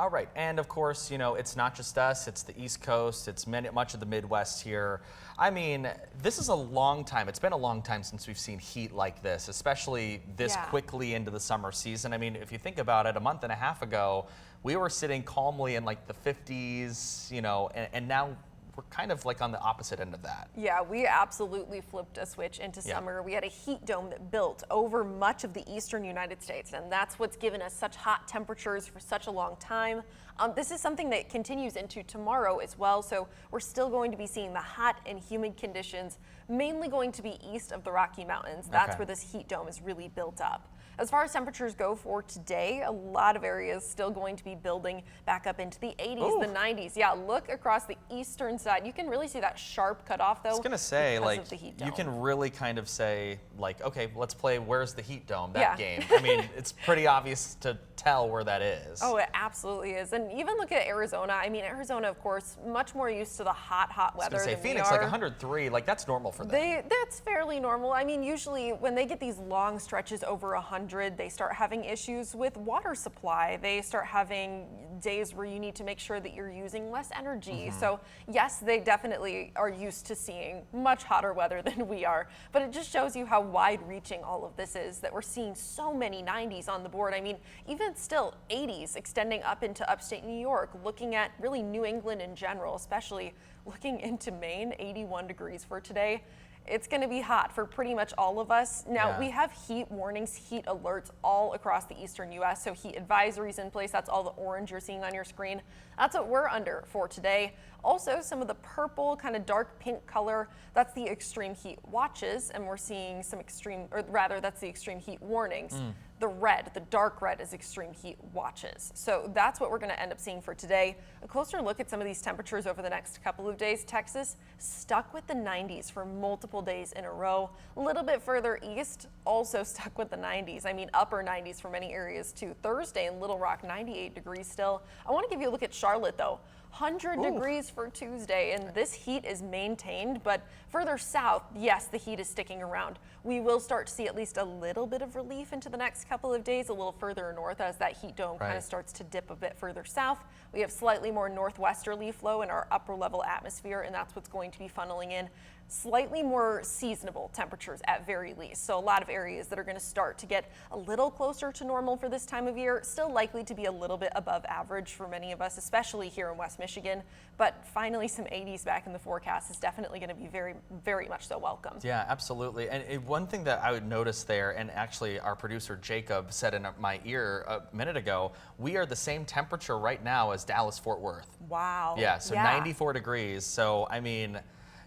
All right, and of course, you know, it's not just us, it's the East Coast, it's much of the Midwest here. I mean, this is a long time. It's been a long time since we've seen heat like this, especially this quickly into the summer season. I mean, if you think about it, a month and a half ago, we were sitting calmly in like the 50s, you know, and now we're kind of like on the opposite end of that. Yeah, we absolutely flipped a switch into summer. We had a heat dome that built over much of the eastern United States, and that's what's given us such hot temperatures for such a long time. This is something that continues into tomorrow as well, so we're still going to be seeing the hot and humid conditions, mainly going to be east of the Rocky Mountains. That's where this heat dome is really built up. As far as temperatures go for today, a lot of areas still going to be building back up into the 80s, the 90s. Yeah, look across the eastern side. You can really see that sharp cutoff, though. I was gonna say, like, you can really kind of say, like, okay, let's play Where's the Heat Dome, that game. I mean, it's pretty obvious to tell where that is. Oh, it absolutely is. And even look at Arizona. I mean, Arizona, of course, much more used to the hot weather than Phoenix, we are. like 103, like that's normal for them. That's fairly normal. I mean, usually when they get these long stretches over 100, they start having issues with water supply. They start having days where you need to make sure that you're using less energy. So yes, they definitely are used to seeing much hotter weather than we are, but it just shows you how wide-reaching all of this is, that we're seeing so many 90s on the board. I mean, even still 80s extending up into upstate New York, looking at really New England in general, especially looking into Maine, 81 degrees for today. It's going to be hot for pretty much all of us. Now, we have heat warnings, heat alerts all across the eastern U.S., so heat advisories in place. That's all the orange you're seeing on your screen. That's what we're under for today. Also, some of the purple, kind of dark pink color, that's the extreme heat watches, and we're seeing some extreme, or rather, that's the extreme heat warnings. The red, the dark red, is extreme heat watches. So that's what we're going to end up seeing for today. A closer look at some of these temperatures over the next couple of days. Texas stuck with the 90s for multiple days in a row. A little bit further east, also stuck with the 90s. I mean, upper 90s for many areas too. Thursday in Little Rock, 98 degrees still. I want to give you a look at Charlotte though. 100 degrees for Tuesday, and this heat is maintained, but further south, yes, the heat is sticking around. We will start to see at least a little bit of relief into the next couple of days, a little further north as that heat dome kind of starts to dip a bit further south. We have slightly more northwesterly flow in our upper level atmosphere, and that's what's going to be funneling in slightly more seasonable temperatures at very least. So a lot of areas that are going to start to get a little closer to normal for this time of year, still likely to be a little bit above average for many of us, especially here in West Michigan. But finally, some 80s back in the forecast is definitely going to be very, very much so welcome. Yeah, absolutely. And one thing that I would notice there, and actually our producer Jacob said in my ear a minute ago, we are the same temperature right now as Dallas-Fort Worth. Wow. Yeah, so 94 degrees. So, I mean,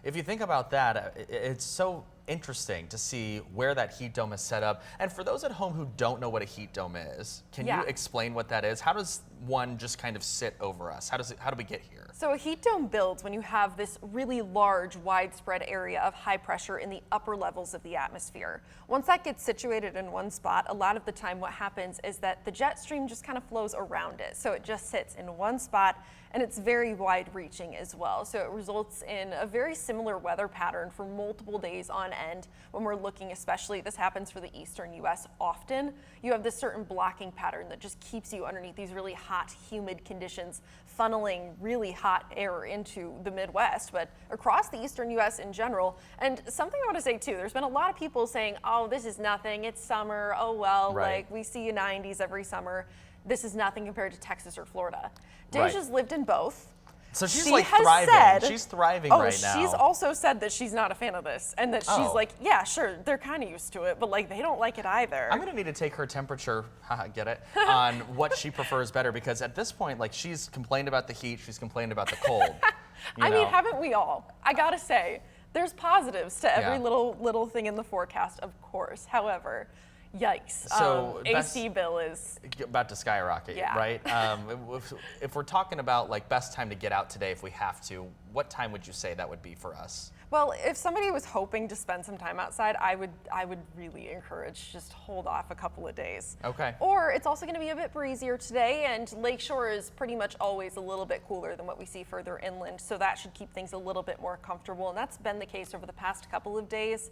if you think about that, it's so interesting to see where that heat dome is set up. And for those at home who don't know what a heat dome is, can you explain what that is? How does one just kind of sit over us? How do we get here? So a heat dome builds when you have this really large, widespread area of high pressure in the upper levels of the atmosphere. Once that gets situated in one spot, a lot of the time what happens is that the jet stream just kind of flows around it. So it just sits in one spot, and it's very wide reaching as well. So it results in a very similar weather pattern for multiple days on end. When we're looking, especially, this happens for the eastern US often, you have this certain blocking pattern that just keeps you underneath these really hot, humid conditions, funneling really hot air into the Midwest, but across the eastern US in general. And something I want to say too, there's been a lot of people saying, oh, this is nothing, it's summer, oh well, like we see 90s every summer. This is nothing compared to Texas or Florida. Deja's lived in both. So she's like thriving. She's thriving right now. She's also said that she's not a fan of this, and that she's like, yeah, sure, they're kind of used to it, but like they don't like it either. I'm gonna need to take her temperature, get it, on what she prefers better, because at this point, like, she's complained about the heat, she's complained about the cold. I mean, haven't we all? I gotta say, there's positives to every little thing in the forecast, of course. However, yikes. So AC bill is about to skyrocket, right? If we're talking about like best time to get out today, if we have to, what time would you say that would be for us? Well, if somebody was hoping to spend some time outside, I would really encourage just hold off a couple of days. Okay. Or it's also going to be a bit breezier today, and Lakeshore is pretty much always a little bit cooler than what we see further inland, so that should keep things a little bit more comfortable, and that's been the case over the past couple of days.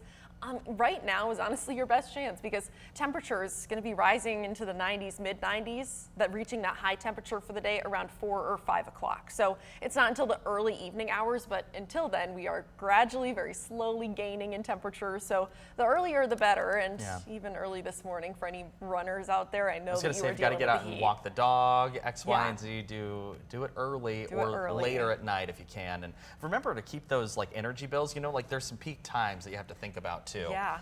Right now is honestly your best chance because temperature is going to be rising into the 90s, mid 90s, that reaching that high temperature for the day around 4 or 5 o'clock. So it's not until the early evening hours, but until then we are gradually, very slowly gaining in temperature. So the earlier the better, and even early this morning for any runners out there, I know I was that going to you say were you've got to dealing get with out the and heat. walk the dog, X, Y, and Z. Do it early Do it or early. later at night if you can. And remember to keep those like energy bills, you know, like there's some peak times that you have to think about too. Yeah.